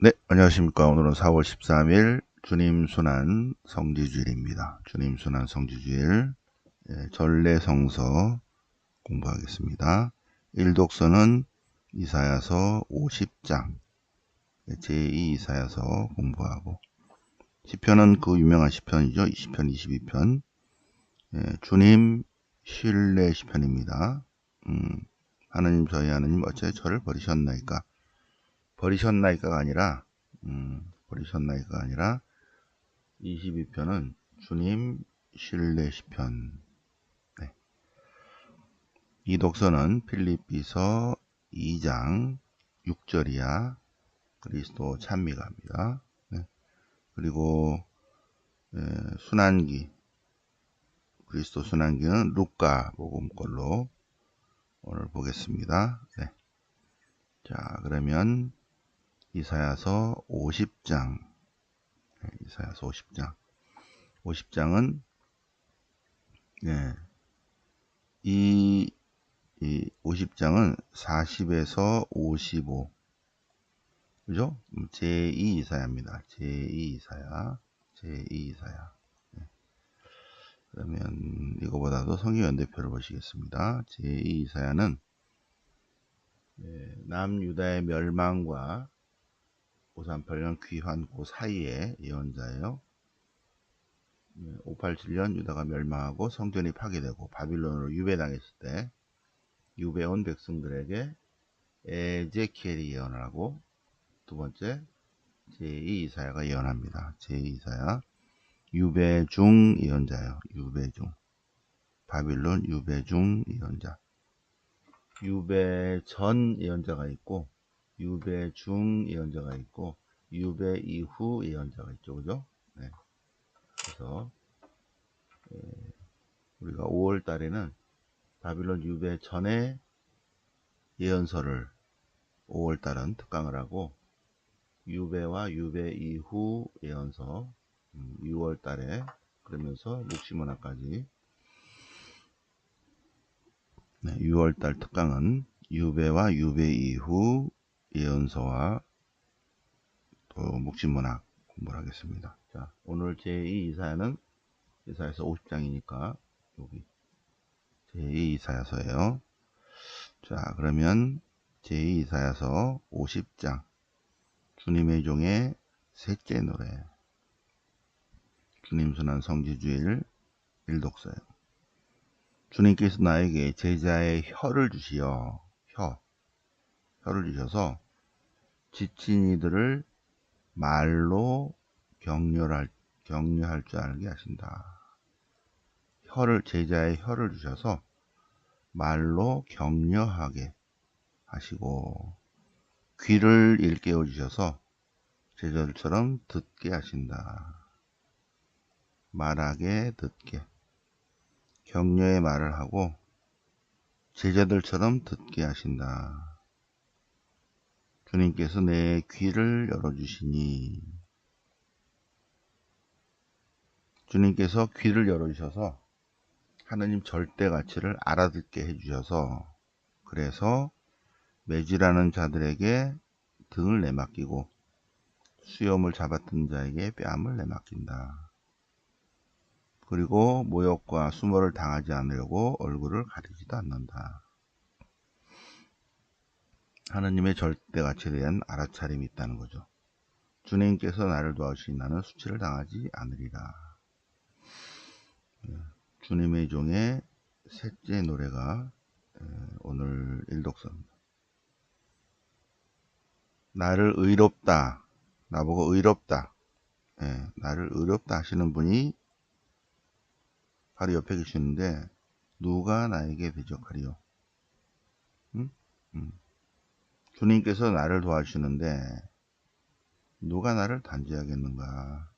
네, 안녕하십니까. 오늘은 4월 13일 주님 순환 성지주일입니다. 주님 순환 성지주일 전례성서 공부하겠습니다. 일독서는 이사야서 50장, 제2 이사야서 공부하고, 시편은 그 유명한 시편이죠. 시편 22편, 주님 신뢰 시편입니다. 하느님, 저희 하느님 어째 저를 버리셨나이까? 버리셨나이까가 아니라 22편은 주님 신뢰 시편. 네. 이 독서는 필립비서 2장 6절이야 그리스도 찬미가입니다. 네. 그리고 순환기, 그리스도 순환기는 루카 복음걸로 오늘 보겠습니다. 네. 자, 그러면 이사야서 50장, 이사야서 50장. 50장은 이 50장은 40에서 55, 그죠? 제2 이사야입니다. 제2 이사야. 네. 그러면 이거보다도 성경 연대표를 보시겠습니다. 제2 이사야는 남유다의 멸망과 538년 귀환 그 사이의 예언자예요. 587년 유다가 멸망하고 성전이 파괴되고 바빌론으로 유배당했을 때 유배온 백성들에게 에제키엘이 예언을 하고, 두 번째 제2 이사야가 예언합니다. 제2 이사야 유배중 예언자예요. 유배중, 바빌론 유배중 예언자. 유배전 예언자가 있고 유배중 예언자가 있고 유배 이후 예언자가 있죠. 그죠? 네. 그래서 우리가 5월 달에는 바빌론 유배 전에 예언서를 5월 달은 특강을 하고, 유배와 유배 이후 예언서 6월 달에, 그러면서 묵시문화까지 6월 달 특강은 유배와 유배 이후 예언서와 또 묵시문학 공부를 하겠습니다. 자, 오늘 제2 이사야는 이사야서 50장이니까 여기 제2 이사야서예요. 자, 그러면 제2 이사야서 50장, 주님의 종의 셋째 노래, 주님 순환 성지주일 일독서예요. 주님께서 나에게 제자의 혀를 주시어, 혀를 주셔서 지친 이들을 말로 격려할 줄 알게 하신다. 제자의 혀를 주셔서 말로 격려하게 하시고, 귀를 일깨워 주셔서 제자들처럼 듣게 하신다. 말하게, 듣게, 격려의 말을 하고 제자들처럼 듣게 하신다. 주님께서 내 귀를 열어주시니, 주님께서 귀를 열어주셔서 하느님 절대 가치를 알아듣게 해주셔서, 그래서 매질하는 자들에게 등을 내맡기고 수염을 잡았던 자에게 뺨을 내맡긴다. 그리고 모욕과 수모를 당하지 않으려고 얼굴을 가리지도 않는다. 하느님의 절대 가치에 대한 알아차림이 있다는 거죠. 주님께서 나를 도와주시니 나는 수치를 당하지 않으리라. 주님의 종의 셋째 노래가 오늘 일독서입니다. 나를 의롭다, 나보고 의롭다, 나를 의롭다 하시는 분이 바로 옆에 계시는데, 누가 나에게 대적하리요? 주님께서 나를 도와주시는데 누가 나를 단죄하겠는가?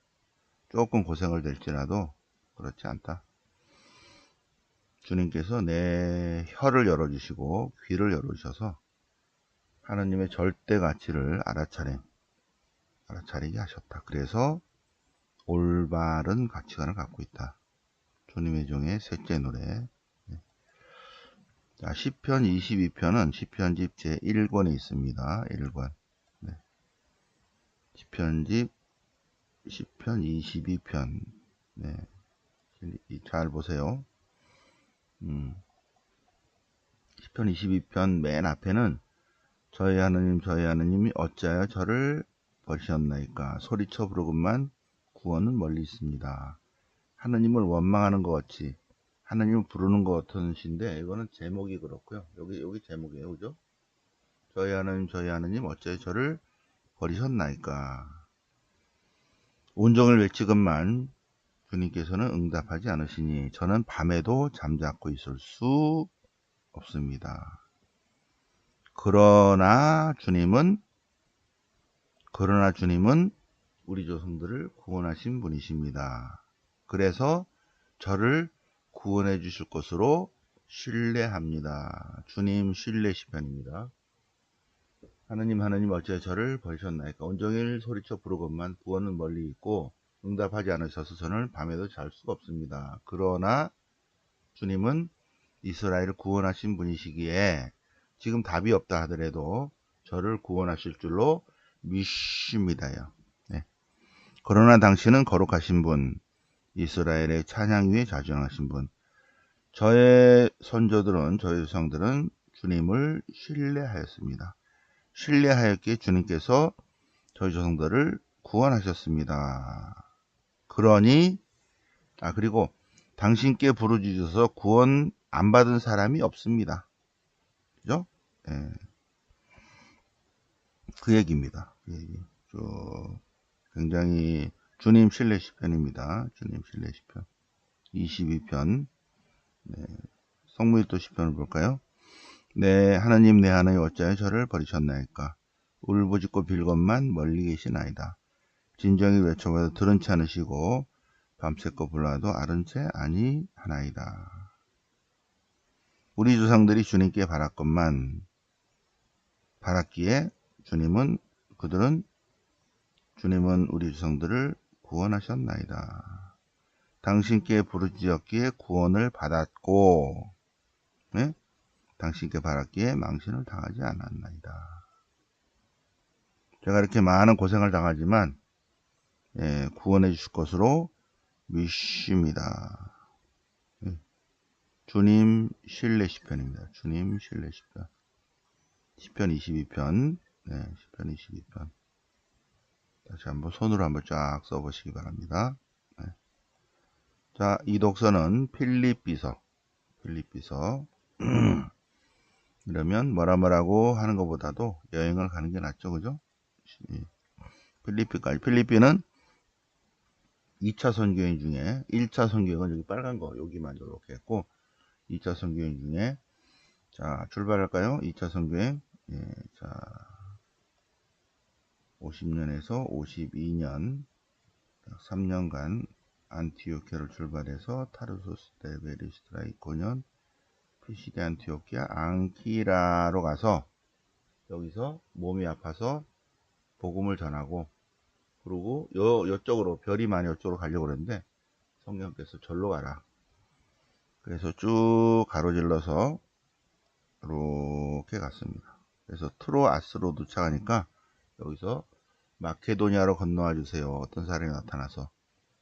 조금 고생을 될지라도 그렇지 않다. 주님께서 내 혀를 열어주시고 귀를 열어주셔서 하나님의 절대 가치를 알아차리게 하셨다. 그래서 올바른 가치관을 갖고 있다. 주님의 종의 셋째 노래. 자, 시편 22편은 시편집 제1권에 있습니다. 1권. 편집 10편 22편. 네. 잘 보세요. 10편 22편 맨 앞에는 저희 하느님이 어찌하여 저를 버리셨나이까 소리쳐 부르건만 구원은 멀리 있습니다. 하느님을 원망하는 것 같이 하느님을 부르는 것 같은 시인데 이거는 제목이 그렇고요. 여기 제목이에요. 그죠? 저희 하느님 어찌하여 저를 버리셨나이까. 온종일 외치건만 주님께서는 응답하지 않으시니 저는 밤에도 잠자코 있을 수 없습니다. 그러나 주님은 우리 조상들을 구원하신 분이십니다. 그래서 저를 구원해 주실 것으로 신뢰합니다. 주님 신뢰 시편입니다. 하느님 어찌하여 저를 버리셨나이까. 온종일 소리쳐 부르건만 구원은 멀리 있고 응답하지 않으셔서 저는 밤에도 잘 수가 없습니다. 그러나 주님은 이스라엘을 구원하신 분이시기에 지금 답이 없다 하더라도 저를 구원하실 줄로 믿습니다요. 네. 그러나 당신은 거룩하신 분, 이스라엘의 찬양 위에 자존하신 분. 저희 조상들은 주님을 신뢰하였습니다. 신뢰하였기에 주님께서 저희 조상들을 구원하셨습니다. 그리고 당신께 부르짖어서 구원 안 받은 사람이 없습니다. 그죠? 예. 그 얘기입니다. 그 얘기. 굉장히 주님 신뢰 시편입니다. 주님 신뢰 시편 22편. 네. 성무일도 시편을 볼까요? 네, 하나님 내 하나님 어찌하여 저를 버리셨나이까. 울부짖고 빌건만 멀리 계시나이다. 진정이 외쳐봐도 들은 채 않으시고 밤새껏 불러도 아른 채 아니하나이다. 우리 조상들이 주님께 바랐기에 주님은 우리 조상들을 구원하셨나이다. 당신께 부르짖었기에 구원을 받았고, 네? 당신께 바랐기에 망신을 당하지 않았나이다. 제가 이렇게 많은 고생을 당하지만 구원해 주실 것으로 믿습니다. 주님 신뢰 시편입니다. 주님 신뢰 시편. 시편 22편. 네, 시편 22편. 다시 한번 손으로 한번 쫙 써보시기 바랍니다. 네. 자, 이 독서는 필립비서. 이러면 뭐라고 하는 것보다도 여행을 가는 게 낫죠, 그죠? 필리핀은 2차 선교행 중에 1차 선교행은 여기 빨간 거 여기만 이렇게 했고 2차 선교행 중에 자 출발할까요? 2차 선교행. 예, 자 50년에서 52년 3년간 안티오키아를 출발해서 타르소스 데베리스트라 이코년 피시데 안티오키아 앙키라로 가서 여기서 몸이 아파서 복음을 전하고 그리고 이쪽으로 별이 많이 이쪽으로 가려고 그랬는데 성령께서 절로 가라. 그래서 쭉 가로질러서 이렇게 갔습니다. 그래서 트로아스로 도착하니까 여기서 마케도니아로 건너와 주세요. 어떤 사람이 나타나서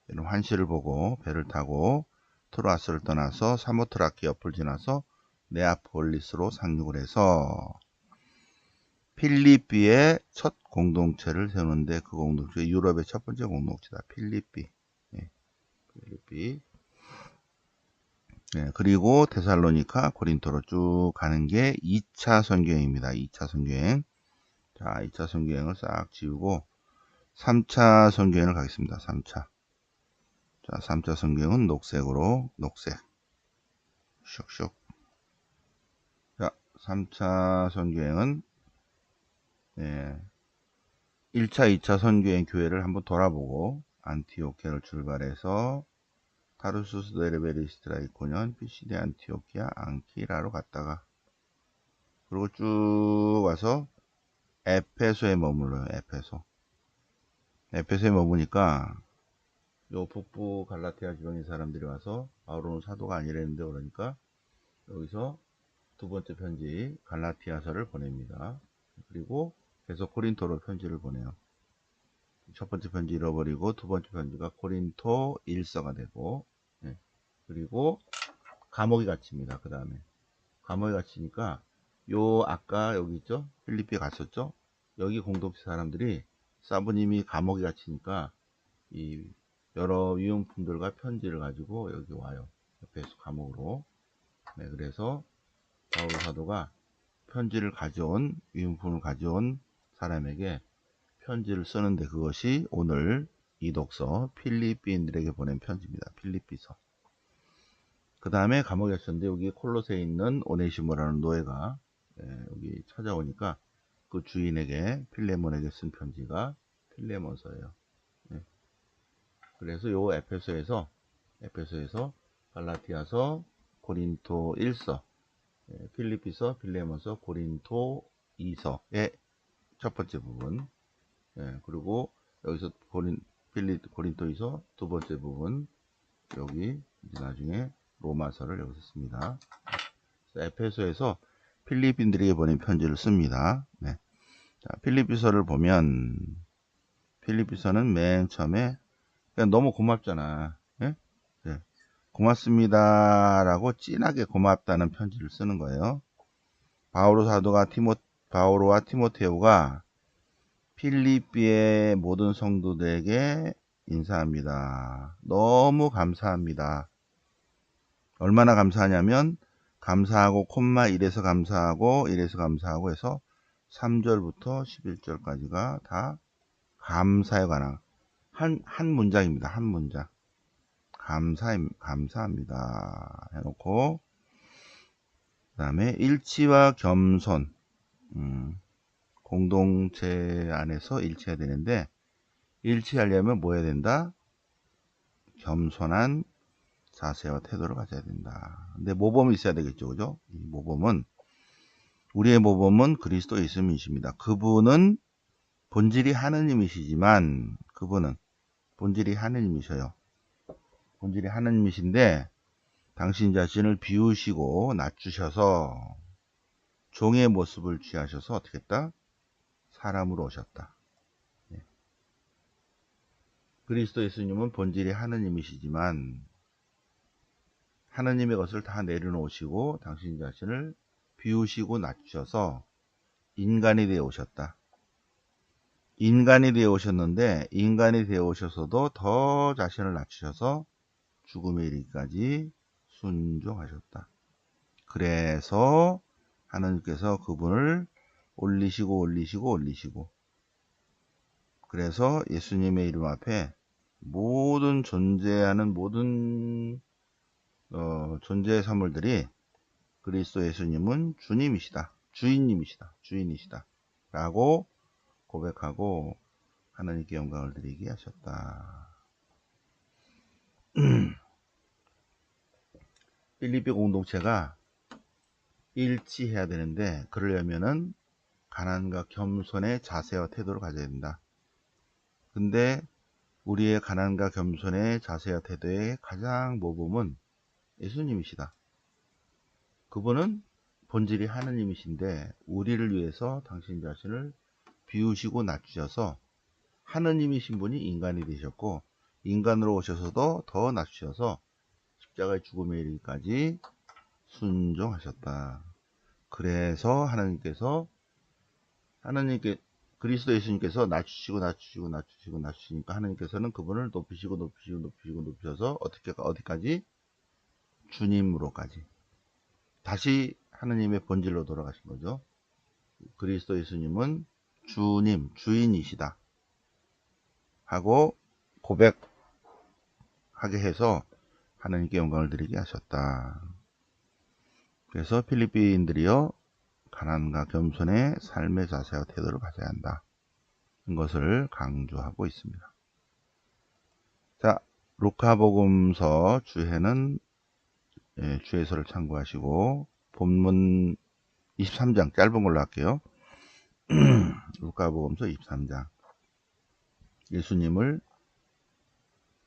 이런 환시를 보고 배를 타고 트로아스를 떠나서 사모트라키 옆을 지나서 네아폴리스로 상륙을 해서 필리피의 첫 공동체를 세우는데 그 공동체 유럽의 첫 번째 공동체다. 필리피. 네, 필리피. 네, 그리고 데살로니카, 고린토로 쭉 가는 게 2차 선교행입니다. 2차 선교행. 자, 2차 선교행을 싹 지우고 3차 선교행을 가겠습니다. 3차. 자, 3차 선교행은 녹색. 슉슉. 자, 3차 선교행은 1차, 2차 선교행 교회를 한번 돌아보고 안티오키아를 출발해서 타르수스 데베리스트라 이코년 피시데 안티오키아 앙키라로 갔다가 그리고 쭉 와서 에페소에 머물러요. 에페소에 머무니까 요 북부 갈라티아 지방의 사람들이 와서 바울은 사도가 아니랬는데 그러니까 여기서 두 번째 편지 갈라티아서를 보냅니다. 그리고 계속 고린토로 편지를 보내요. 첫 번째 편지 잃어버리고 두 번째 편지가 고린토 1서가 되고, 예. 그리고 감옥에 갇힙니다. 그 다음에 감옥에 갇히니까 아까 여기 있죠? 필리핀에 갔었죠? 여기 공동체 사람들이 사부님이 감옥에 갇히니까 이 여러 위용품들과 편지를 가지고 여기 와요. 에베소 감옥으로. 네, 그래서 바울 사도가 편지를 가져온 위용품을 가져온 사람에게 편지를 쓰는데 그것이 오늘 이 독서 필리핀들에게 보낸 편지입니다. 필리피서. 그 다음에 감옥에 갇혔는데 여기 콜로세에 있는 오네시모라는 노예가 여기 찾아오니까 그 주인에게 필레몬에게 쓴 편지가 필레몬서예요. 예. 그래서 요 에페소에서 갈라티아서, 고린토 1서, 필리피서, 필레몬서, 고린토 2서의 첫 번째 부분, 그리고 여기서 고린토이서 두 번째 부분, 여기 이제 나중에 로마서를 여기서 씁니다. 에페소에서 필리핀들에게 보낸 편지를 씁니다. 네. 자, 필리피서를 보면 필리피서는 맨 처음에 그냥 너무 고맙잖아. 예? 네. 고맙습니다라고 진하게 고맙다는 편지를 쓰는 거예요. 바오로와 티모테오가 필리피의 모든 성도들에게 인사합니다. 너무 감사합니다. 얼마나 감사하냐면 감사하고 콤마 1에서 감사하고 해서 3절부터 11절까지가 다 감사에 관한 한 문장입니다. 한 문장. 감사합니다. 해놓고 그 다음에 일치와 겸손. 공동체 안에서 일치해야 되는데 일치하려면 뭐 해야 된다? 겸손한 자세와 태도를 가져야 된다. 근데 모범이 있어야 되겠죠. 그죠? 이 모범은 우리의 모범은 그리스도 예수님이십니다. 그분은 본질이 하느님이시지만 그분은 본질이 하느님이셔요. 본질이 하느님이신데 당신 자신을 비우시고 낮추셔서 종의 모습을 취하셔서 어떻게 했다? 사람으로 오셨다. 그리스도 예수님은 본질이 하느님이시지만 하느님의 것을 다 내려놓으시고 당신 자신을 비우시고 낮추셔서 인간이 되어 오셨다. 인간이 되어 오셨는데 인간이 되어 오셔서도 더 자신을 낮추셔서 죽음에 이르기까지 순종하셨다. 그래서 하나님께서 그분을 올리시고 그래서 예수님의 이름 앞에 모든 존재하는 모든 존재의 사물들이 그리스도 예수님은 주님이시다. 주인이시다. 라고 고백하고 하나님께 영광을 드리게 하셨다. 필리피 공동체가 일치해야 되는데 그러려면은 가난과 겸손의 자세와 태도를 가져야 된다. 근데 우리의 가난과 겸손의 자세와 태도의 가장 모범은 예수님이시다. 그분은 본질이 하느님이신데 우리를 위해서 당신 자신을 비우시고 낮추셔서 하느님이신 분이 인간이 되셨고 인간으로 오셔서도 더 낮추셔서 십자가의 죽음에 이르기까지 순종하셨다. 그래서 하나님께 그리스도 예수님께서 낮추시니까 하나님께서는 그분을 높이셔서 어디까지? 주님으로까지. 다시 하나님의 본질로 돌아가신 거죠. 그리스도 예수님은 주인이시다. 하고 고백하게 해서 하나님께 영광을 드리게 하셨다. 그래서 필리핀인들이요 가난과 겸손의 삶의 자세와 태도를 가져야 한다. 이것을 강조하고 있습니다. 자, 루카복음서 주해는 주해서를 참고하시고 본문 23장 짧은 걸로 할게요. 루카복음서 23장 예수님을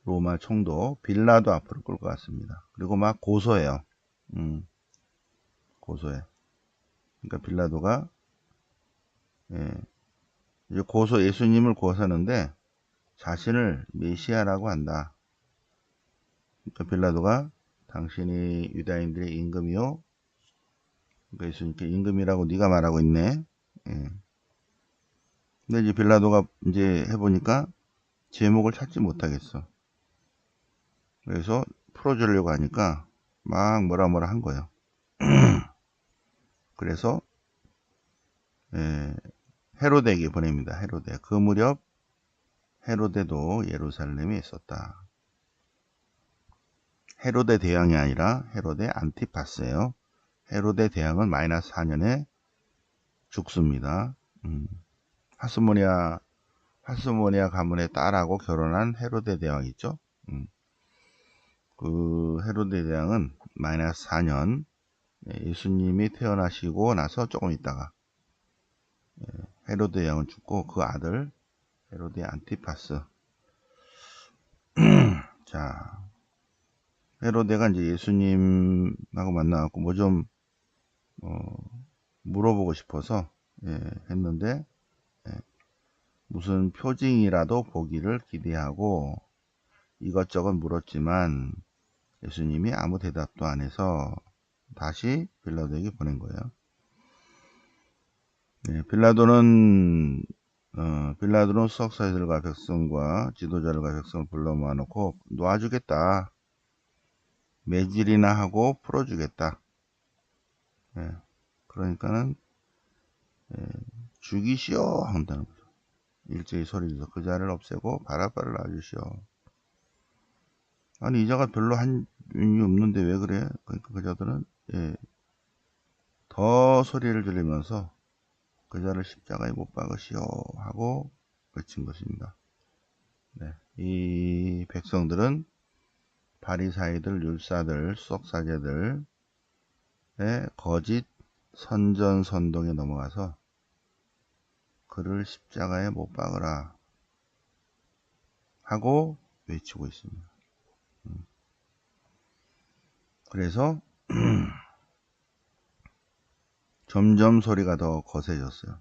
로마 총독 빌라도 앞으로 끌고 갔습니다. 그리고 막 고소해요. 고소해. 그러니까 빌라도가 이제 예수님을 고소하는데 자신을 메시아라고 한다. 그러니까 빌라도가 당신이 유다인들의 임금이요. 그러니까 예수님께 임금이라고 네가 말하고 있네. 예. 근데 이제 빌라도가 이제 해보니까 제목을 찾지 못하겠어. 그래서 풀어주려고 하니까 막 뭐라 한 거예요. 그래서 헤로데에게 보냅니다. 헤로데. 그 무렵 헤로데도 예루살렘에 있었다. 헤로데 대왕이 아니라 헤로데 안티파스예요. 헤로데 대왕은 마이너스 4년에 죽습니다. 하스모니아 가문의 딸하고 결혼한 헤로데 대왕 있죠. 그 헤로데 대왕은 마이너스 4년 예수님이 태어나시고 나서 조금 있다가 헤로데 대왕은 죽고 그 아들 헤로데 안티파스. 자, 헤로데가 이제 예수님하고 만나갖고 뭐 좀 물어보고 싶어서 했는데 무슨 표징이라도 보기를 기대하고 이것저것 물었지만 예수님이 아무 대답도 안 해서 다시 빌라도에게 보낸 거예요. 빌라도는 수석사들과 백성과 지도자들과 백성을 불러 모아놓고 놓아주겠다. 매질이나 하고 풀어주겠다. 그러니까는 죽이시오 한다는 거죠. 일제히 소리져서 그 자를 없애고 바라바를 놔주시오. 아니 이 자가 별로 한 일이 없는데 왜 그래? 그러니까 그 자들은 더 소리를 지르면서 그 자를 십자가에 못 박으시오 하고 외친 것입니다. 이 백성들은 바리사이들, 율사들, 수석사제들의 거짓 선전선동에 넘어가서 그를 십자가에 못 박으라 하고 외치고 있습니다. 그래서 점점 소리가 더 거세졌어요.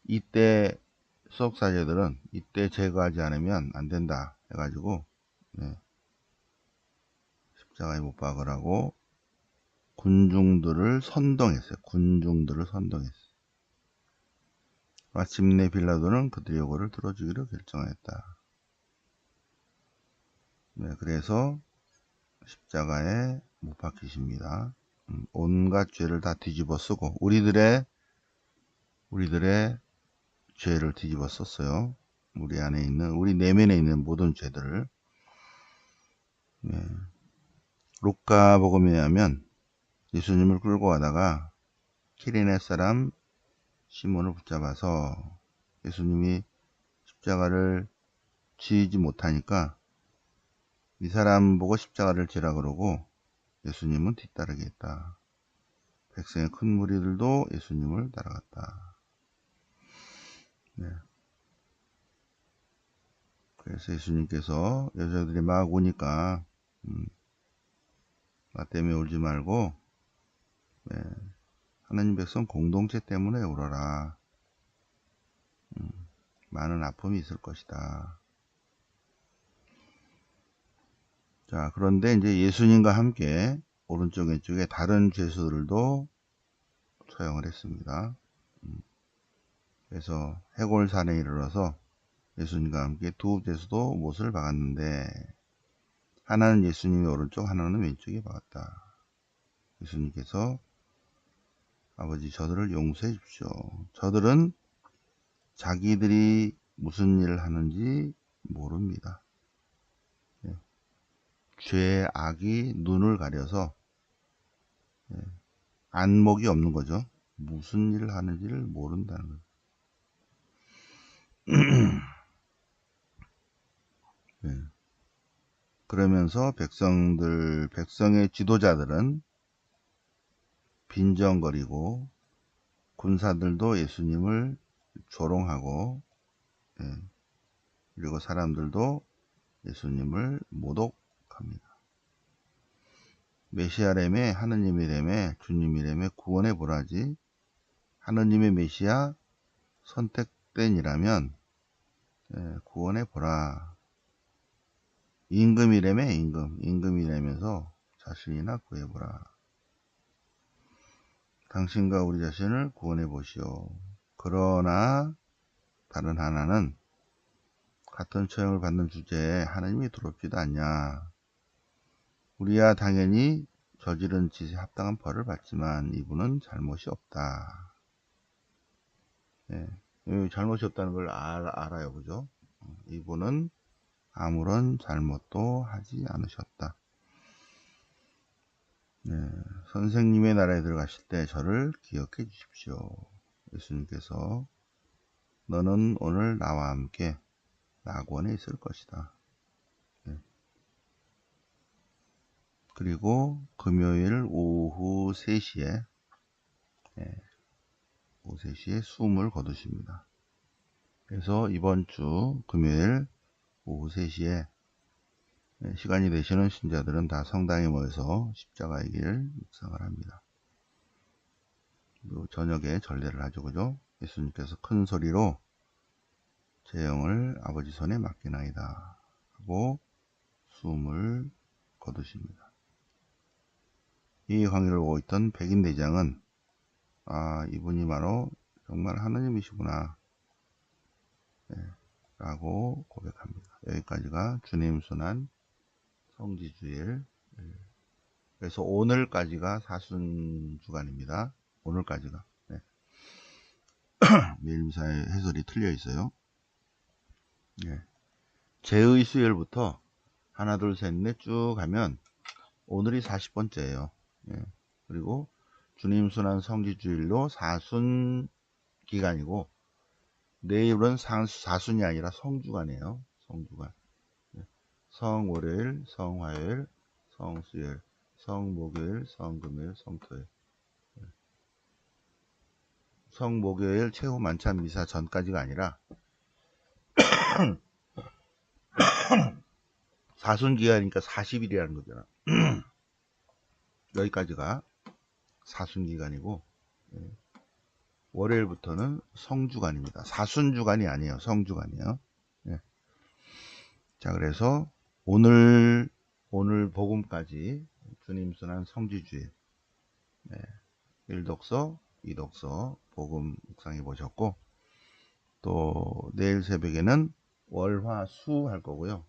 이때 수석사제들은 이때 제거하지 않으면 안 된다 해가지고 십자가에 못 박으라고 군중들을 선동했어요. 마침내 빌라도는 그들의 요구를 들어주기로 결정했다. 그래서 십자가에 못 박히십니다. 온갖 죄를 다 뒤집어 쓰고 우리들의 죄를 뒤집어 썼어요. 우리 안에 있는 우리 내면에 있는 모든 죄들을. 루카복음에 하면 예수님을 끌고 가다가 키레네 사람 시몬을 붙잡아서 예수님이 십자가를 지지 못하니까 이 사람 보고 십자가를 지라 그러고 예수님은 뒤따르게 했다. 백성의 큰 무리들도 예수님을 따라갔다. 그래서 예수님께서 여자들이 막 오니까 나 때문에 울지 말고 하나님 백성 공동체 때문에 울어라. 많은 아픔이 있을 것이다. 자, 그런데 이제 예수님과 함께 오른쪽 왼쪽에 다른 죄수들도 처형을 했습니다. 그래서 해골산에 이르러서 예수님과 함께 두 죄수도 못을 박았는데 하나는 예수님의 오른쪽, 하나는 왼쪽에 박았다. 예수님께서 아버지 저들을 용서해 주십시오. 저들은 자기들이 무슨 일을 하는지 모릅니다. 죄의 악이 눈을 가려서 안목이 없는 거죠. 무슨 일을 하는지를 모른다는 거죠. 그러면서 백성의 지도자들은 빈정거리고 군사들도 예수님을 조롱하고 그리고 사람들도 예수님을 모독합니다. 메시아라며 하느님이라며 주님이라며 구원해 보라지 하느님의 메시아 선택된 이라면 구원해 보라. 임금이라며 임금이라면서 자신이나 구해보라. 당신과 우리 자신을 구원해 보시오. 그러나 다른 하나는 같은 처형을 받는 주제에 하나님이 두렵지도 않냐. 우리야 당연히 저지른 짓에 합당한 벌을 받지만 이분은 잘못이 없다. 잘못이 없다는 걸 알아요. 그죠? 이분은 아무런 잘못도 하지 않으셨다. 선생님의 나라에 들어가실 때 저를 기억해 주십시오. 예수님께서 너는 오늘 나와 함께 낙원에 있을 것이다. 그리고 금요일 오후 3시에 오후 3시에 숨을 거두십니다. 그래서 이번 주 금요일 오후 3시에 시간이 되시는 신자들은 다 성당에 모여서 십자가의 길 묵상을 합니다. 그리고 저녁에 전례를 하죠. 그죠? 예수님께서 큰 소리로 제 영을 아버지 손에 맡기나이다 하고 숨을 거두십니다. 이 광경을 보고 있던 백인 대장은 이분이 바로 정말 하나님이시구나 라고 고백합니다. 여기까지가 주님 순환 성지주일. 그래서 오늘까지가 사순주간입니다. 오늘까지가. 매일 미사의 해설이 틀려 있어요. 제의 수요일부터 하나 둘 셋 넷 쭉 가면 오늘이 40번째예요. 그리고 주님 순환 성지주일로 사순 기간이고 내일은 사순이 아니라 성주간이에요. 성주간. 성월요일, 성화요일, 성수요일, 성목요일, 성금요일, 성토요일. 성목요일 최후 만찬 미사 전까지가 아니라 사순기간이니까 40일이라는 거잖아. 여기까지가 사순기간이고 월요일부터는 성주간입니다. 사순주간이 아니에요. 성주간이에요. 자, 그래서 오늘 복음까지 주님 순환 성지주일 1독서, 2독서 복음 묵상해 보셨고, 또 내일 새벽에는 월화수 할 거고요.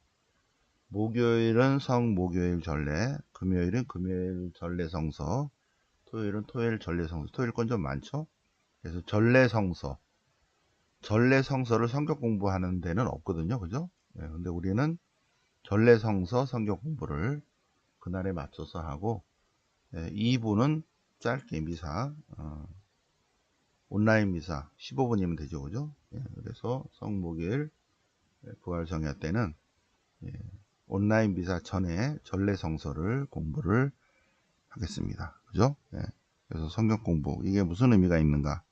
목요일은 성목요일 전례, 금요일은 금요일 전례 성서, 토요일은 토요일 전례 성서. 토요일 건 좀 많죠? 그래서 전례 성서를 성경 공부하는 데는 없거든요. 그죠? 근데 우리는 전례 성서 성경 공부를 그날에 맞춰서 하고, 2부는 짧게 미사, 온라인 미사 15분이면 되죠. 그죠? 그래서 성목요일 부활성야 때는 온라인 미사 전에 전례 성서를 공부를 하겠습니다. 그죠? 그래서 성경 공부, 이게 무슨 의미가 있는가?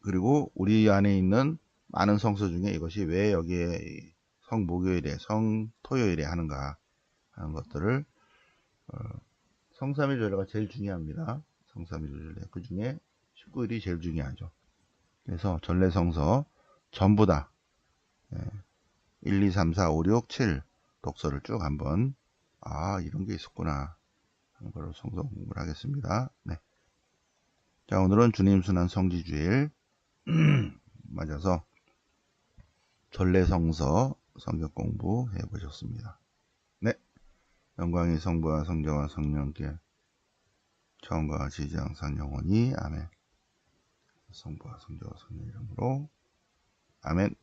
그리고 우리 안에 있는 많은 성서 중에 이것이 왜 여기에 성목요일에, 성토요일에 하는가 하는 것들을 성삼위조례가 제일 중요합니다. 성삼위조례. 그 중에 19일이 제일 중요하죠. 그래서 전례성서 전부 다 1, 2, 3, 4, 5, 6, 7 독서를 쭉 한번 이런 게 있었구나 하는 걸 성서 공부를 하겠습니다. 자, 오늘은 주님 순환 성지주일 맞아서 전례성서 성경 공부 해보셨습니다. 영광이 성부와 성자와 성령께 처음과 같이 이제 항상 영원히 아멘. 성부와 성자와 성령 이름으로 아멘.